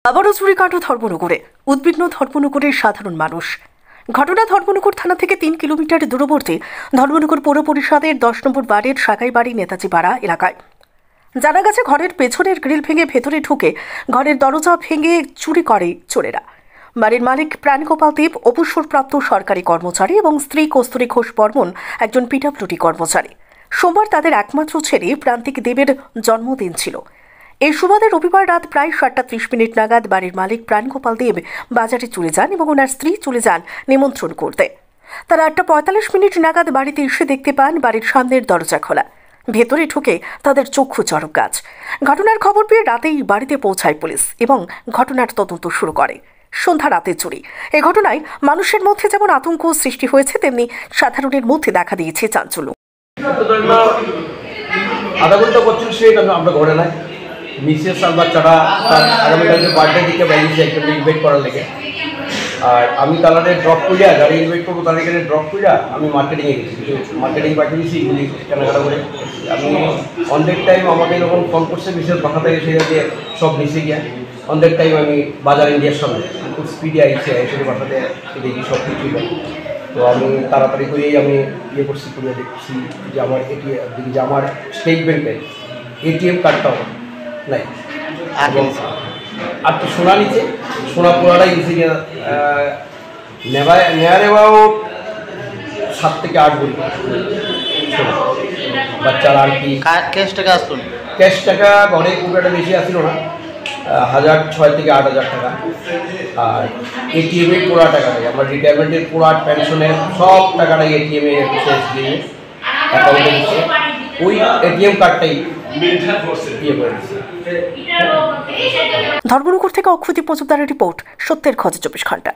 আবারও চুরিকাণ্ড ধর্মনগরে। উদ্বিগ্ন ধর্মনগরের সাধারণ মানুষ। ঘটনা ধর্মনগর থানা থেকে 3 কিলোমিটার দূরবর্তী ধর্মনগর পৌর পরিষদের 10 নম্বর ওয়ার্ডের সাকাইবাড়ি নেতাজি পাড়া এলাকায়। জানা গেছে, ঘরের পেছনের গ্রিল ভেঙে ভেতরে ঢুকে ঘরের দরজা ভেঙে চুরি করে চোরেরা। বাড়ির মালিক প্রাণগোপাল দেব অবসরপ্রাপ্ত সরকারি কর্মচারী এবং স্ত্রী কস্তুরী ঘোষ বর্মন একজন পিডব্লিউডি কর্মচারী। সোমবার তাদের একমাত্র ছেলে প্রান্তিক দেবের জন্মদিন ছিল। এই সুবাদে রবিবার রাত প্রায় 7:30 নাগাদ বাড়ির মালিক প্রাণগোপাল দেব বাজারে চলে যান এবং ওনার স্ত্রী চলে যান নিমন্ত্রণ করতে। তারা 8:45 নাগাদ বাড়িতে এসে দেখতে পান বাড়ির সামনের দরজা খোলা। ভেতরে ঢুকে তাদের চক্ষু চড়ক গাছ। ঘটনার খবর পেয়ে রাতেই বাড়িতে পৌঁছায় পুলিশ এবং ঘটনার তদন্ত শুরু করে। সন্ধ্যা রাতে চুরি। এই ঘটনায় মানুষের মধ্যে যেমন আতঙ্ক সৃষ্টি হয়েছে, তেমনি সাধারণের মধ্যে দেখা দিয়েছে চাঞ্চল্য। আধা ঘন্টা করছিল সে আমরা ঘরে নাই মিসেস আলবার চারা তার আগামীকালকে বার্থডে দিকে বাইরেছে একটা ইনভাইট করার লেগে। আর আমি তালারে ড্রপ করিয়া গাড়ি ইনভাইট করবো, তার এখানে ড্রপ করিয়া আমি মার্কেটিংয়ে গেছি, কিছু মার্কেটিং পাঠিয়ে দিয়েছি এগুলি কেনাকাটা করে। আমি অন দ্যাট টাইম আমাকে যখন ফোন করছে মিসেস বাসা থেকে, সেটা দিয়ে সব মিশে গিয়া অন দ্যাট টাইম আমি বাজার ইন্ডিয়ার সামনে খুব স্পিডে আইসে এসে বাসাতে দেখি সব কিছুই। তো আমি তাড়াতাড়ি করেই আমি ইয়ে করছি, করে দেখছি যে আমার দেখি যে আমার স্টেট ব্যাংকের এটিএম কার্ডটাও নাই। আর তো সোনা নিচে, সোনা পোড়াটাই নিচে নেয়ার অ্যাবাউট 7 থেকে 8 বলি বাচ্চারা। আর কি ক্যাশ টাকা ঘরে খুব একটা বেশি আসছিল না, 1,600 থেকে 8,000 টাকা। আর এটিএমের পুরা টাকা নেই, আমার রিটায়ারমেন্টের পুরা পেনশনের সব টাকাটাই এটিএমে অ্যাকাউন্টে দিচ্ছে। ওই এটিএম কার্ডটাই ধর্মনগর থেকে অক্ষতি মজুমদারের রিপোর্ট, সত্যের খোঁজে 24 ঘন্টা।